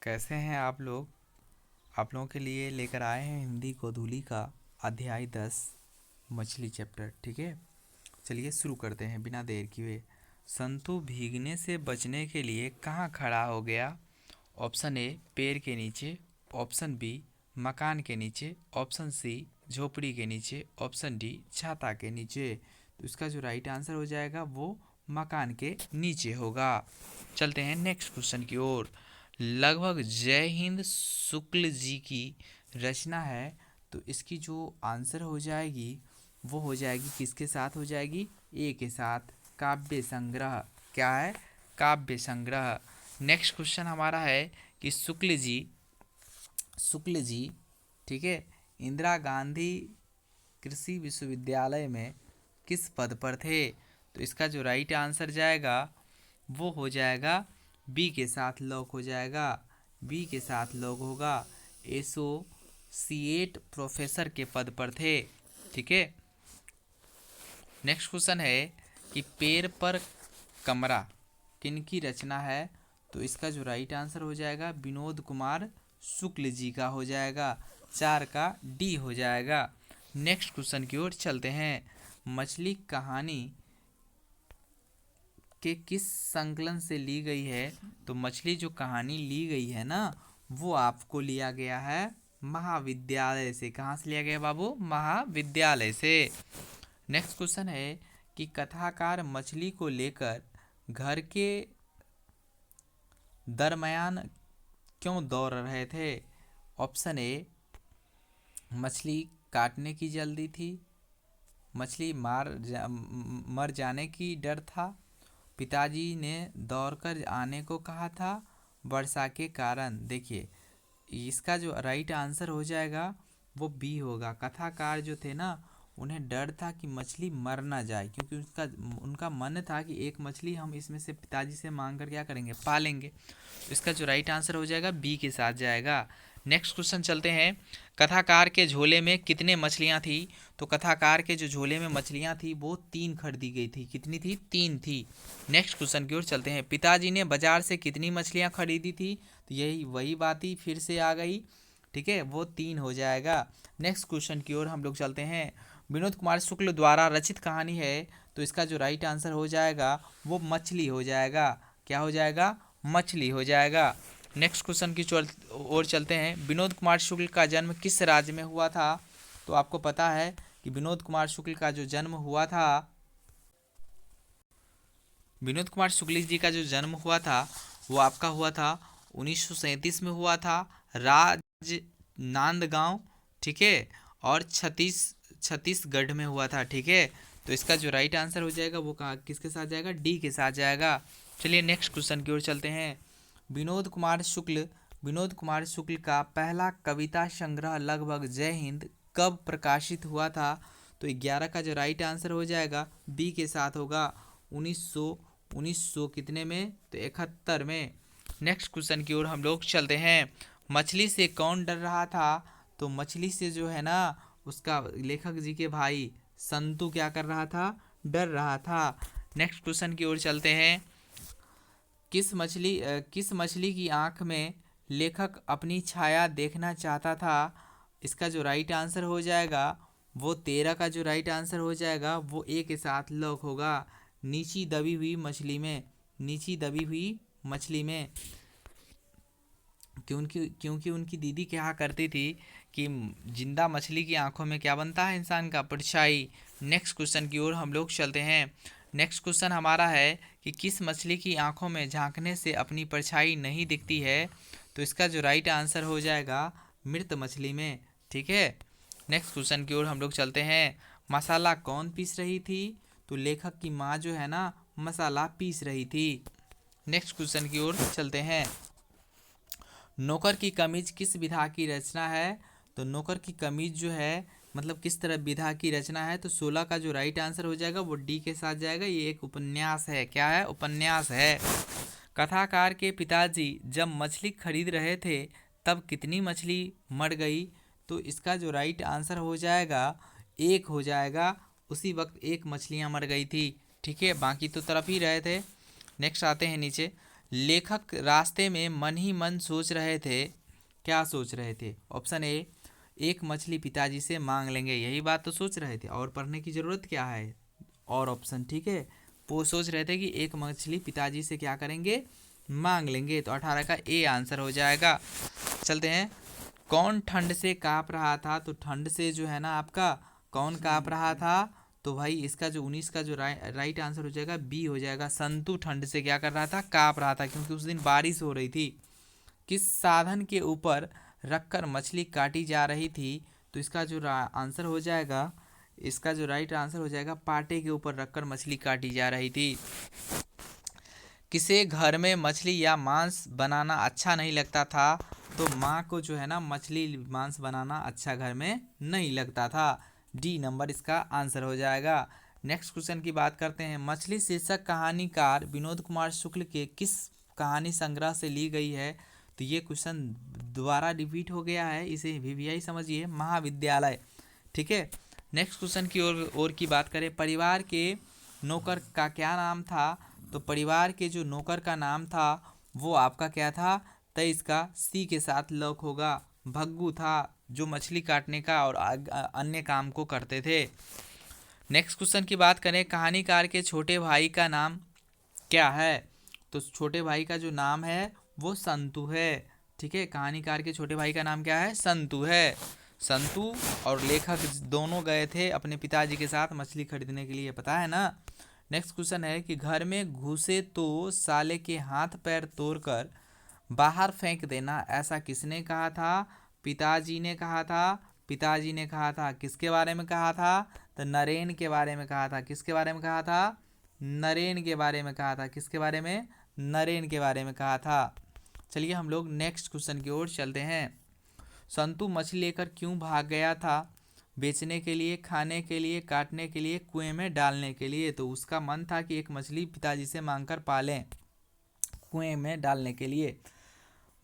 कैसे हैं आप लोग। आप लोगों के लिए लेकर आए हैं हिंदी गोधूली का अध्याय 10 मछली चैप्टर। ठीक है, चलिए शुरू करते हैं बिना देर किए। संतु भीगने से बचने के लिए कहाँ खड़ा हो गया? ऑप्शन ए पेड़ के नीचे, ऑप्शन बी मकान के नीचे, ऑप्शन सी झोपड़ी के नीचे, ऑप्शन डी छाता के नीचे। तो इसका जो राइट आंसर हो जाएगा वो मकान के नीचे होगा। चलते हैं नेक्स्ट क्वेश्चन की ओर। लगभग जय हिंद शुक्ल जी की रचना है, तो इसकी जो आंसर हो जाएगी वो हो जाएगी किसके साथ हो जाएगी? ए के साथ, काव्य संग्रह। क्या है? काव्य संग्रह। नेक्स्ट क्वेश्चन हमारा है कि शुक्ल जी ठीक है, इंदिरा गांधी कृषि विश्वविद्यालय में किस पद पर थे? तो इसका जो राइट आंसर जाएगा वो हो जाएगा बी के साथ लॉक हो जाएगा। बी के साथ लॉक होगा, एसोसिएट प्रोफेसर के पद पर थे। ठीक है, नेक्स्ट क्वेश्चन है कि पेड़ पर कमरा किनकी रचना है? तो इसका जो राइट आंसर हो जाएगा विनोद कुमार शुक्ल जी का हो जाएगा। 4 का डी हो जाएगा। नेक्स्ट क्वेश्चन की ओर चलते हैं। मछली कहानी के किस संकलन से ली गई है? तो मछली जो कहानी ली गई है ना, वो आपको लिया गया है महाविद्यालय से। कहाँ से लिया गया बाबू? महाविद्यालय से। नेक्स्ट क्वेश्चन है कि कथाकार मछली को लेकर घर के दरमियान क्यों दौड़ रहे थे? ऑप्शन ए मछली काटने की जल्दी थी, मछली मर जाने की डर था, पिताजी ने दौड़कर आने को कहा था, वर्षा के कारण। देखिए, इसका जो राइट आंसर हो जाएगा वो बी होगा। कथाकार जो थे ना, उन्हें डर था कि मछली मर ना जाए, क्योंकि उनका मन था कि एक मछली हम इसमें से पिताजी से मांग कर क्या करेंगे? पालेंगे। तो इसका जो राइट आंसर हो जाएगा बी के साथ जाएगा। नेक्स्ट क्वेश्चन चलते हैं। कथाकार के झोले में कितने मछलियाँ थी? तो कथाकार के जो झोले में मछलियाँ थी वो 3 खरीदी गई थी। कितनी थी? 3 थी। नेक्स्ट क्वेश्चन की ओर चलते हैं। पिताजी ने बाजार से कितनी मछलियाँ खरीदी थी? तो यही वही बात ही फिर से आ गई। ठीक है, वो 3 हो जाएगा। नेक्स्ट क्वेश्चन की ओर हम लोग चलते हैं। विनोद कुमार शुक्ल द्वारा रचित कहानी है, तो इसका जो राइट आंसर हो जाएगा वो मछली हो जाएगा। क्या हो जाएगा? मछली हो जाएगा। नेक्स्ट क्वेश्चन की ओर चलते हैं। विनोद कुमार शुक्ल का जन्म किस राज्य में हुआ था? तो आपको पता है कि विनोद कुमार शुक्ल का जो जन्म हुआ था, विनोद कुमार शुक्ल जी का जो जन्म हुआ था वो आपका हुआ था 1937 में हुआ था, राज्य नांदगांव। ठीक है, और छत्तीसगढ़ में हुआ था। ठीक है, तो इसका जो राइट आंसर हो जाएगा वो कहाँ किसके साथ जाएगा? डी के साथ जाएगा। चलिए नेक्स्ट क्वेश्चन की ओर चलते हैं। विनोद कुमार शुक्ल का पहला कविता संग्रह लगभग जय हिंद कब प्रकाशित हुआ था? तो 11 का जो राइट आंसर हो जाएगा बी के साथ होगा। 1900 कितने में? तो 71 में। नेक्स्ट क्वेश्चन की ओर हम लोग चलते हैं। मछली से कौन डर रहा था? तो मछली से जो है ना, उसका लेखक जी के भाई संतु क्या कर रहा था? डर रहा था। नेक्स्ट क्वेश्चन की ओर चलते हैं। किस मछली की आंख में लेखक अपनी छाया देखना चाहता था? इसका जो राइट आंसर हो जाएगा वो 13 का जो राइट आंसर हो जाएगा वो ए के साथ लॉक होगा। नीची दबी हुई मछली में। नीची दबी हुई मछली में, क्योंकि उनकी दीदी क्या करती थी कि जिंदा मछली की आंखों में क्या बनता है? इंसान का परछाई। नेक्स्ट क्वेश्चन की ओर हम लोग चलते हैं। नेक्स्ट क्वेश्चन हमारा है कि किस मछली की आंखों में झांकने से अपनी परछाई नहीं दिखती है? तो इसका जो राइट आंसर हो जाएगा मृत मछली में। ठीक है, नेक्स्ट क्वेश्चन की ओर हम लोग चलते हैं। मसाला कौन पीस रही थी? तो लेखक की माँ जो है ना, मसाला पीस रही थी। नेक्स्ट क्वेश्चन की ओर चलते हैं। नौकर की कमीज किस विधा की रचना है? तो नौकर की कमीज जो है मतलब किस तरह विधा की रचना है? तो 16 का जो राइट आंसर हो जाएगा वो डी के साथ जाएगा। ये एक उपन्यास है। क्या है? उपन्यास है। कथाकार के पिताजी जब मछली खरीद रहे थे तब कितनी मछली मर गई? तो इसका जो राइट आंसर हो जाएगा 1 हो जाएगा। उसी वक्त 1 मछलियाँ मर गई थी। ठीक है, बाकी तो तरफ ही रहे थे। नेक्स्ट आते हैं नीचे। लेखक रास्ते में मन ही मन सोच रहे थे। क्या सोच रहे थे? ऑप्शन ए, एक मछली पिताजी से मांग लेंगे, यही बात तो सोच रहे थे, और पढ़ने की ज़रूरत क्या है, और ऑप्शन, ठीक है। वो सोच रहे थे कि एक मछली पिताजी से क्या करेंगे, मांग लेंगे, तो 18 का ए आंसर हो जाएगा। चलते हैं, कौन ठंड से काँप रहा था? तो ठंड से जो है ना आपका कौन काँप रहा था? तो भाई इसका जो 19 का जो राइट आंसर हो जाएगा बी हो जाएगा। संतु ठंड से क्या कर रहा था, काँप रहा था, क्योंकि उस दिन बारिश हो रही थी। किस साधन के ऊपर रखकर मछली काटी जा रही थी? तो इसका जो आंसर हो जाएगा, इसका जो राइट आंसर हो जाएगा, पाटे के ऊपर रखकर मछली काटी जा रही थी। किसे घर में मछली या मांस बनाना अच्छा नहीं लगता था? तो माँ को जो है ना मछली मांस बनाना अच्छा घर में नहीं लगता था। डी नंबर इसका आंसर हो जाएगा। नेक्स्ट क्वेश्चन की बात करते हैं। मछली शीर्षक कहानीकार विनोद कुमार शुक्ल के किस कहानी संग्रह से ली गई है? तो ये क्वेश्चन दोबारा रिपीट हो गया है, इसे वीवीआई समझिए, महाविद्यालय, ठीक है। नेक्स्ट क्वेश्चन की ओर की बात करें। परिवार के नौकर का क्या नाम था? तो परिवार के जो नौकर का नाम था वो आपका क्या था? 23 का सी के साथ लॉक होगा। भग्गू था, जो मछली काटने का और अन्य काम को करते थे। नेक्स्ट क्वेश्चन की बात करें। कहानीकार के छोटे भाई का नाम क्या है? तो छोटे भाई का जो नाम है वो संतु है, ठीक है। कहानीकार के छोटे भाई का नाम क्या है? संतु है। संतु और लेखक दोनों गए थे अपने पिताजी के साथ मछली खरीदने के लिए, पता है ना। नेक्स्ट क्वेश्चन है कि घर में घुसे तो साले के हाथ पैर तोड़कर बाहर फेंक देना, ऐसा किसने कहा था? पिताजी ने कहा था। पिताजी ने कहा था, किसके बारे में कहा था? तो नरेन के बारे में कहा था। किसके बारे में कहा था? नरेन के बारे में कहा था। किसके बारे में? नरेन के बारे में कहा था। चलिए हम लोग नेक्स्ट क्वेश्चन की ओर चलते हैं। संतु मछली लेकर क्यों भाग गया था? बेचने के लिए, खाने के लिए, काटने के लिए, कुएं में डालने के लिए? तो उसका मन था कि एक मछली पिताजी से मांगकर पालें, कुएं में डालने के लिए।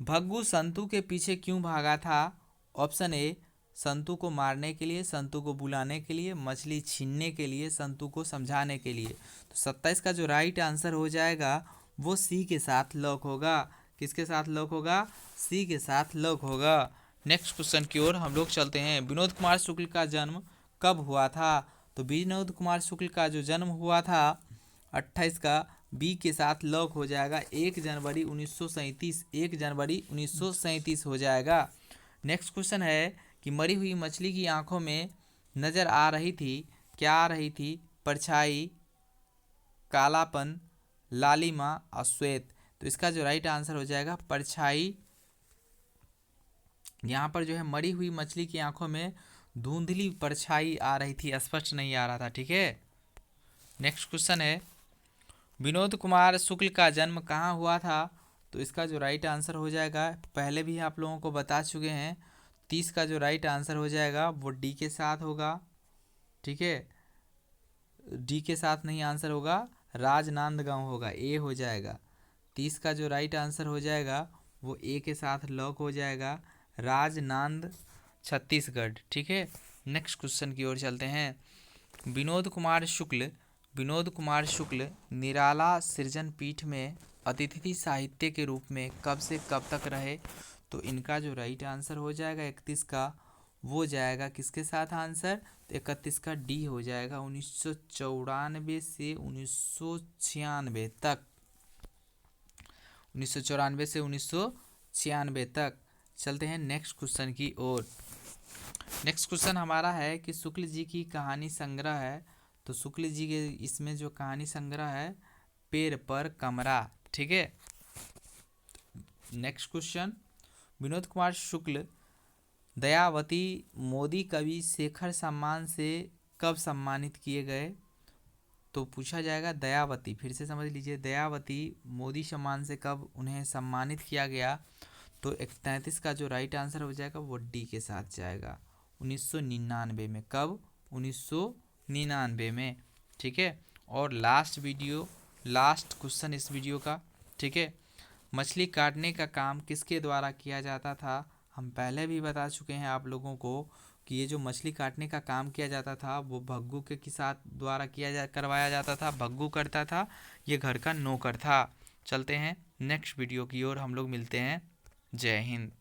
भग्गू संतु के पीछे क्यों भागा था? ऑप्शन ए, संतु को मारने के लिए, संतु को बुलाने के लिए, मछली छीनने के लिए, संतु को समझाने के लिए। तो 27 का जो राइट आंसर हो जाएगा वो सी के साथ लॉक होगा। किसके साथ लॉक होगा? सी के साथ लॉक होगा। नेक्स्ट क्वेश्चन की ओर हम लोग चलते हैं। विनोद कुमार शुक्ल का जन्म कब हुआ था? तो विनोद कुमार शुक्ल का जो जन्म हुआ था 28 का बी के साथ लॉक हो जाएगा। 1 जनवरी 1937, 1 जनवरी 1937 हो जाएगा। नेक्स्ट क्वेश्चन है कि मरी हुई मछली की आंखों में नज़र आ रही थी, क्या आ रही थी? परछाई, कालापन, लालिमा और श्वेत। तो इसका जो राइट आंसर हो जाएगा परछाई। यहाँ पर जो है मरी हुई मछली की आंखों में धुंधली परछाई आ रही थी, स्पष्ट नहीं आ रहा था, ठीक है। नेक्स्ट क्वेश्चन है विनोद कुमार शुक्ल का जन्म कहाँ हुआ था? तो इसका जो राइट आंसर हो जाएगा, पहले भी आप लोगों को बता चुके हैं, 30 का जो राइट आंसर हो जाएगा वो डी के साथ होगा, ठीक है। डी के साथ नहीं आंसर होगा, राजनांदगांव होगा, ए हो जाएगा। 30 का जो राइट आंसर हो जाएगा वो ए के साथ लॉक हो जाएगा, राजनांद, छत्तीसगढ़, ठीक है। नेक्स्ट क्वेश्चन की ओर चलते हैं। विनोद कुमार शुक्ल निराला सृजन पीठ में अतिथि साहित्य के रूप में कब से कब तक रहे? तो इनका जो राइट आंसर हो जाएगा 31 का, वो जाएगा किसके साथ आंसर? तो 31 का डी हो जाएगा, 1994 से 1996 तक, 1994 से 1996 तक। चलते हैं नेक्स्ट क्वेश्चन की ओर। नेक्स्ट क्वेश्चन हमारा है कि शुक्ल जी की कहानी संग्रह है, तो शुक्ल जी के इसमें जो कहानी संग्रह है पेड़ पर कमरा, ठीक है। नेक्स्ट क्वेश्चन, विनोद कुमार शुक्ल दयावती मोदी कवि शेखर सम्मान से कब सम्मानित किए गए? तो पूछा जाएगा दयावती, फिर से समझ लीजिए, दयावती मोदी सम्मान से कब उन्हें सम्मानित किया गया? तो 33 का जो राइट आंसर हो जाएगा वो डी के साथ जाएगा, 1999 में। कब? 1999 में, ठीक है। और लास्ट क्वेश्चन इस वीडियो का, ठीक है। मछली काटने का काम किसके द्वारा किया जाता था? हम पहले भी बता चुके हैं आप लोगों को कि ये जो मछली काटने का काम किया जाता था वो भग्गू के साथ द्वारा करवाया जाता था। भग्गू करता था, ये घर का नौकर था। चलते हैं नेक्स्ट वीडियो की ओर, हम लोग मिलते हैं। जय हिंद।